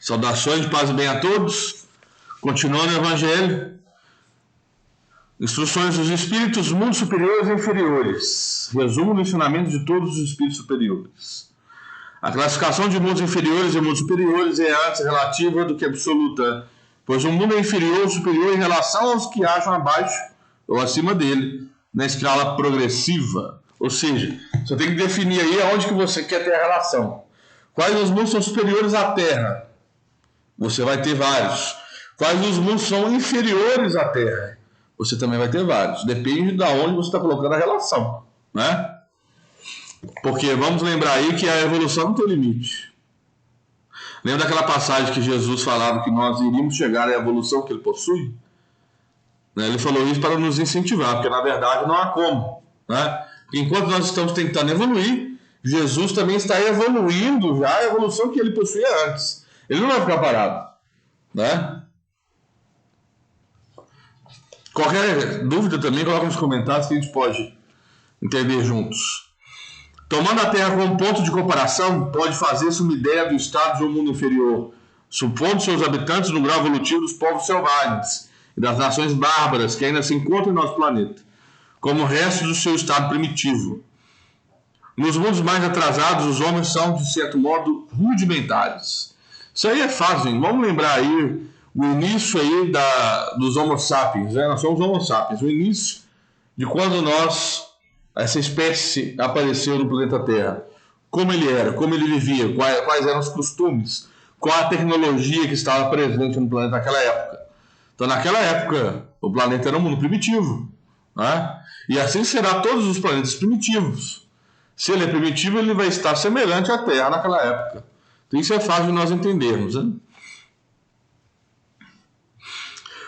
Saudações de paz e bem a todos. Continuando o Evangelho. Instruções dos Espíritos, mundos superiores e inferiores. Resumo do ensinamento de todos os Espíritos superiores. A classificação de mundos inferiores e mundos superiores é antes relativa do que absoluta, pois o mundo é inferior ou superior em relação aos que acham abaixo ou acima dele, na escala progressiva. Ou seja, você tem que definir aí aonde que você quer ter a relação. Quais os mundos são superiores à Terra? Você vai ter vários. Quais os mundos são inferiores à Terra? Você também vai ter vários. Depende de onde você está colocando a relação, né? Porque vamos lembrar aí que a evolução não tem limite. Lembra daquela passagem que Jesus falava que nós iríamos chegar à evolução que ele possui? Ele falou isso para nos incentivar, porque na verdade não há como, né? Porque enquanto nós estamos tentando evoluir, Jesus também está evoluindo já a evolução que ele possuía antes. Ele não vai ficar parado, né? Qualquer dúvida também, coloca nos comentários que a gente pode entender juntos. Tomando a Terra como ponto de comparação, pode fazer-se uma ideia do estado de um mundo inferior, supondo seus habitantes no grau evolutivo dos povos selvagens e das nações bárbaras que ainda se encontram em nosso planeta, como o resto do seu estado primitivo. Nos mundos mais atrasados, os homens são, de certo modo, rudimentares. Isso aí é fácil, hein? Vamos lembrar aí o início aí dos Homo sapiens, né? Nós somos Homo sapiens, o início de quando essa espécie apareceu no planeta Terra. Como ele era, como ele vivia, quais eram os costumes, qual a tecnologia que estava presente no planeta naquela época. Então, naquela época, o planeta era um mundo primitivo, né? E assim será todos os planetas primitivos. Se ele é primitivo, ele vai estar semelhante à Terra naquela época. Então, isso é fácil de nós entendermos, né?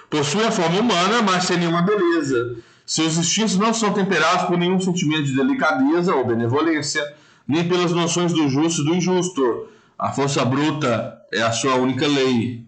Possui a forma humana, mas sem nenhuma beleza. Seus instintos não são temperados por nenhum sentimento de delicadeza ou benevolência, nem pelas noções do justo e do injusto. A força bruta é a sua única lei.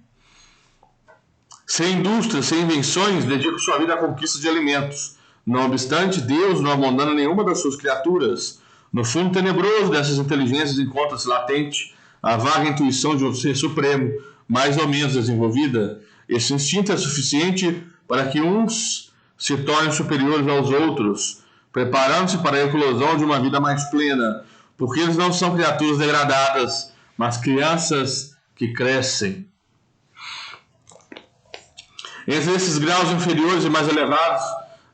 Sem indústrias, sem invenções, dedica sua vida à conquista de alimentos. Não obstante, Deus não abandona nenhuma das suas criaturas. No fundo tenebroso dessas inteligências encontra-se latente a vaga intuição de um ser supremo, mais ou menos desenvolvida. Esse instinto é suficiente para que uns se tornem superiores aos outros, preparando-se para a eclosão de uma vida mais plena, porque eles não são criaturas degradadas, mas crianças que crescem. Entre esses graus inferiores e mais elevados,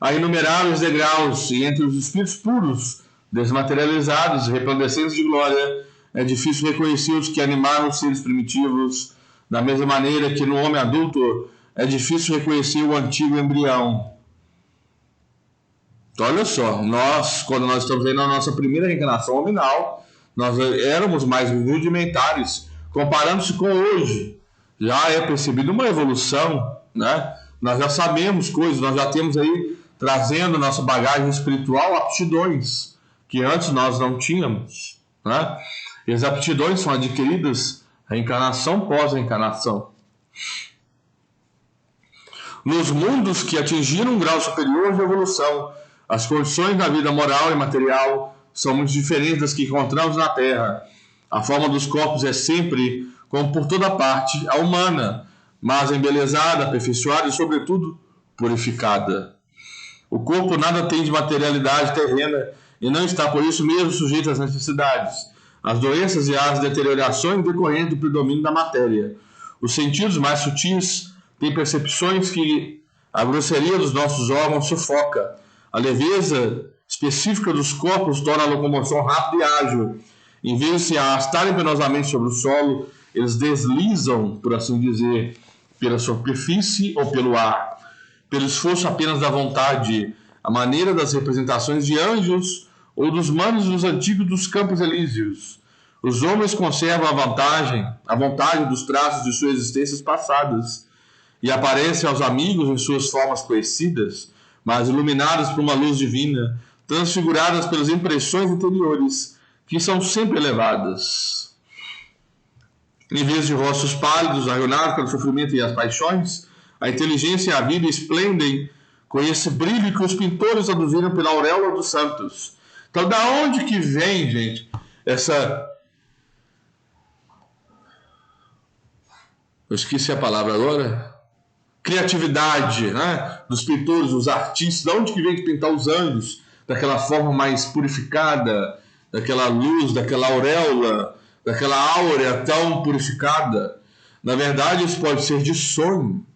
há inumeráveis degraus, e entre os espíritos puros, desmaterializados e resplandecentes de glória, é difícil reconhecer os que animaram os seres primitivos, da mesma maneira que no homem adulto é difícil reconhecer o antigo embrião. Então, olha só, quando nós estamos aí na nossa primeira reencarnação nominal, nós éramos mais rudimentares, comparando-se com hoje. Já é percebida uma evolução, né? Nós já sabemos coisas, nós já temos aí, trazendo nossa bagagem espiritual, aptidões, que antes nós não tínhamos, né? E as aptidões são adquiridas reencarnação pós-reencarnação. Nos mundos que atingiram um grau superior de evolução, as condições da vida moral e material são muito diferentes das que encontramos na Terra. A forma dos corpos é sempre, como por toda parte, a humana, mas embelezada, aperfeiçoada e, sobretudo, purificada. O corpo nada tem de materialidade terrena e não está, por isso mesmo, sujeito às necessidades, as doenças e as deteriorações decorrentes do predomínio da matéria. Os sentidos mais sutis têm percepções que a grosseria dos nossos órgãos sufoca. A leveza específica dos corpos torna a locomoção rápida e ágil. Em vez de se arrastarem penosamente sobre o solo, eles deslizam, por assim dizer, pela superfície ou pelo ar, pelo esforço apenas da vontade, a maneira das representações de anjos ou dos manos dos antigos dos campos elíseos. Os homens conservam a vontade dos traços de suas existências passadas e aparecem aos amigos em suas formas conhecidas, mas iluminadas por uma luz divina, transfiguradas pelas impressões interiores, que são sempre elevadas. Em vez de rostos pálidos, arruinados pelo sofrimento e as paixões, a inteligência e a vida esplendem com esse brilho que os pintores traduziram pela auréola dos santos. Então, da onde que vem, gente, essa eu esqueci a palavra agora, criatividade, né? Dos pintores, dos artistas, de onde que vem de pintar os anjos daquela forma mais purificada, daquela luz, daquela auréola, daquela áurea tão purificada. Na verdade, isso pode ser de sonho.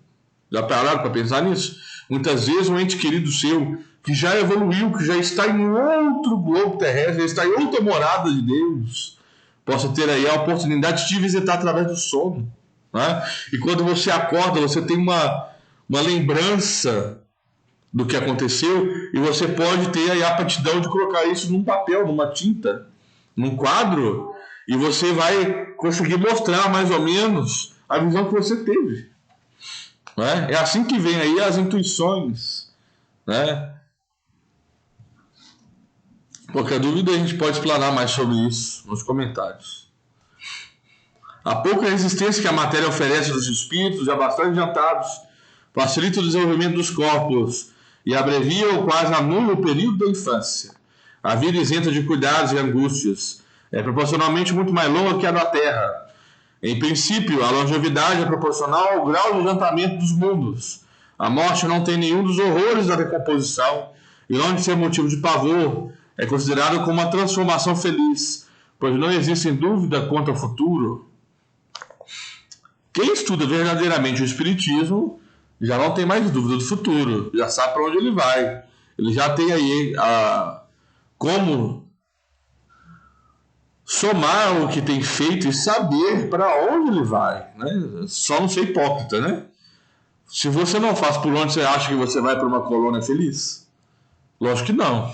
Já pararam para pensar nisso? Muitas vezes um ente querido seu, que já evoluiu, que já está em outro globo terrestre, já está em outra morada de Deus, possa ter aí a oportunidade de te visitar através do sono. Né? E quando você acorda, você tem uma lembrança do que aconteceu, e você pode ter aí a aptidão de colocar isso num papel, numa tinta, num quadro, e você vai conseguir mostrar mais ou menos a visão que você teve. Né? É assim que vem aí as intuições. Né? Qualquer dúvida a gente pode explanar mais sobre isso nos comentários. A pouca resistência que a matéria oferece dos espíritos, já bastante adiantados, facilita o desenvolvimento dos corpos e abrevia ou quase anula o período da infância. A vida isenta de cuidados e angústias é proporcionalmente muito mais longa que a da Terra. Em princípio, a longevidade é proporcional ao grau de adiantamento dos mundos. A morte não tem nenhum dos horrores da decomposição e, longe de ser motivo de pavor, é considerado como uma transformação feliz, pois não existe dúvida quanto ao futuro. Quem estuda verdadeiramente o Espiritismo já não tem mais dúvida do futuro, já sabe para onde ele vai. Ele já tem aí como somar o que tem feito e saber para onde ele vai. Né? Só não ser hipócrita, né? Se você não faz por onde você acha que você vai para uma colônia feliz? Lógico que não.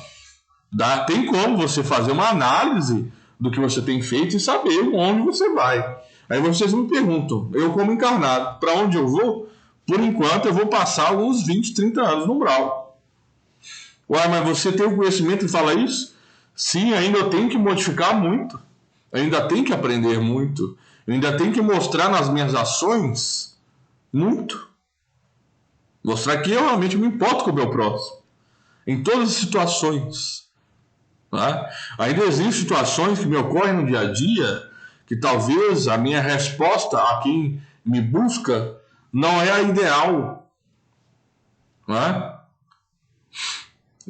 Tem como você fazer uma análise do que você tem feito e saber onde você vai. Aí vocês me perguntam, eu como encarnado, para onde eu vou? Por enquanto eu vou passar uns 20, 30 anos no umbral. Ué, mas você tem o conhecimento e fala isso? Sim, ainda eu tenho que modificar muito. Eu ainda tenho que aprender muito. Eu ainda tenho que mostrar nas minhas ações muito. Mostrar que eu realmente me importo com o meu próximo. Em todas as situações. Tá? Ainda existem situações que me ocorrem no dia a dia que talvez a minha resposta a quem me busca não é a ideal. Né?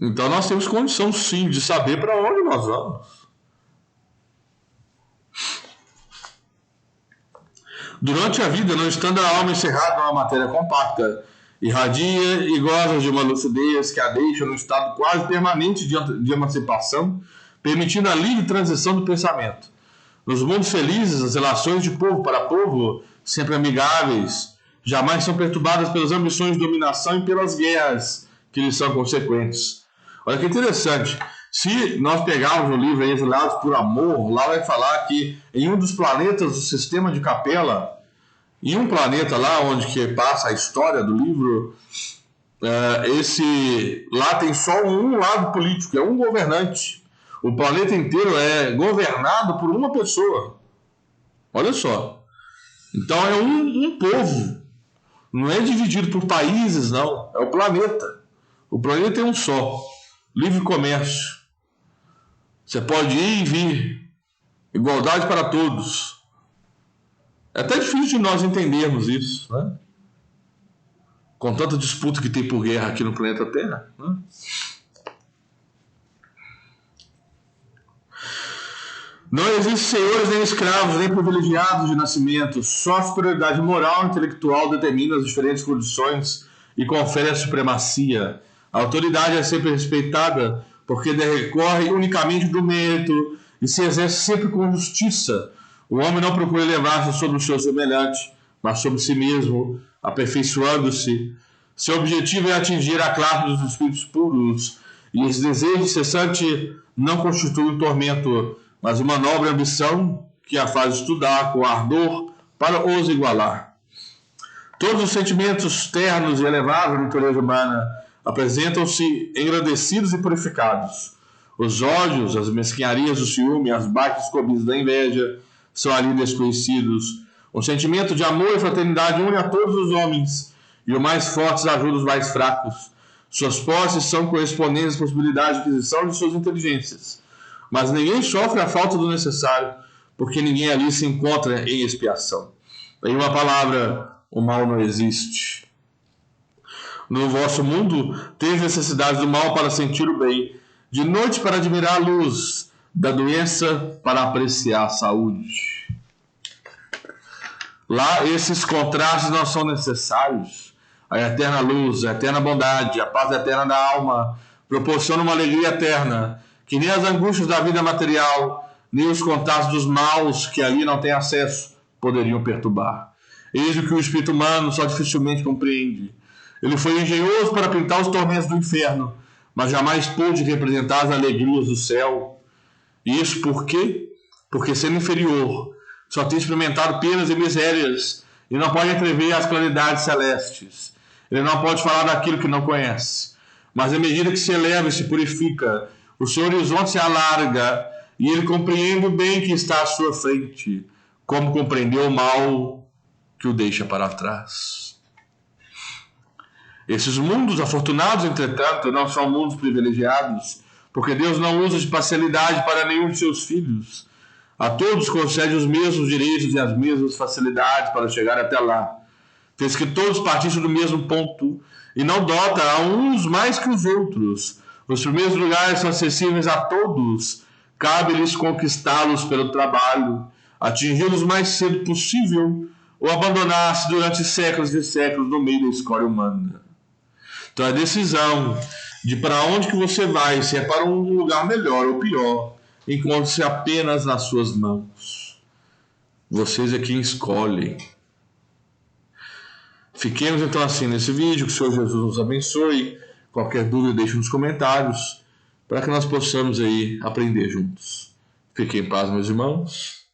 Então nós temos condição sim de saber para onde nós vamos. Durante a vida, não estando a alma encerrada numa matéria compacta, irradia e goza de uma lucidez que a deixa num estado quase permanente de emancipação, permitindo a livre transição do pensamento. Nos mundos felizes, as relações de povo para povo, sempre amigáveis, jamais são perturbadas pelas ambições de dominação e pelas guerras que lhes são consequentes. Olha que interessante. Se nós pegarmos o livro Exilados por Amor, lá vai falar que em um dos planetas do sistema de Capela, em um planeta lá onde que passa a história do livro, lá tem só um lado político, é um governante. O planeta inteiro é governado por uma pessoa. Olha só. Então é um povo. Não é dividido por países, não. É o planeta. O planeta é um só. Livre comércio. Você pode ir e vir. Igualdade para todos. É até difícil de nós entendermos isso, né? Com tanta disputa que tem por guerra aqui no planeta Terra, né? Não existem senhores nem escravos, nem privilegiados de nascimento. Só a superioridade moral e intelectual determina as diferentes condições e confere a supremacia. A autoridade é sempre respeitada porque decorre unicamente do mérito e se exerce sempre com justiça. O homem não procura elevar-se sobre o seu semelhante, mas sobre si mesmo, aperfeiçoando-se. Seu objetivo é atingir a classe dos espíritos puros, e esse desejo incessante não constitui um tormento, mas uma nobre ambição que a faz estudar com ardor para os igualar. Todos os sentimentos ternos e elevados da natureza humana apresentam-se engrandecidos e purificados. Os ódios, as mesquinharias do ciúme, as baixas cobiças da inveja são ali desconhecidos. O sentimento de amor e fraternidade une a todos os homens, e os mais fortes ajudam os mais fracos. Suas posses são correspondentes às possibilidades de aquisição de suas inteligências. Mas ninguém sofre a falta do necessário, porque ninguém ali se encontra em expiação. Em uma palavra, o mal não existe. No vosso mundo, tens necessidade do mal para sentir o bem, de noite para admirar a luz, da doença para apreciar a saúde. Lá, esses contrastes não são necessários. A eterna luz, a eterna bondade, a paz eterna da alma proporcionam uma alegria eterna, que nem as angústias da vida material, nem os contatos dos maus que ali não têm acesso poderiam perturbar. Eis o que o espírito humano só dificilmente compreende. Ele foi engenhoso para pintar os tormentos do inferno, mas jamais pôde representar as alegrias do céu. E isso por quê? Porque, sendo inferior, só tem experimentado penas e misérias e não pode entrever as claridades celestes. Ele não pode falar daquilo que não conhece. Mas à medida que se eleva e se purifica, o seu horizonte se alarga e ele compreende o bem que está à sua frente, como compreendeu o mal que o deixa para trás. Esses mundos afortunados, entretanto, não são mundos privilegiados, porque Deus não usa de parcialidade para nenhum de seus filhos. A todos concede os mesmos direitos e as mesmas facilidades para chegar até lá. Fez que todos partissem do mesmo ponto e não dota a uns mais que os outros. Os primeiros lugares são acessíveis a todos. Cabe-lhes conquistá-los pelo trabalho, atingi-los o mais cedo possível ou abandonar-se durante séculos e séculos no meio da escória humana. Então a decisão de para onde que você vai, se é para um lugar melhor ou pior, encontra-se apenas nas suas mãos. Vocês é quem escolhem. Fiquemos então assim nesse vídeo, que o Senhor Jesus nos abençoe. Qualquer dúvida deixe nos comentários, para que nós possamos aí aprender juntos. Fiquem em paz, meus irmãos,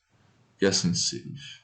que assim seja.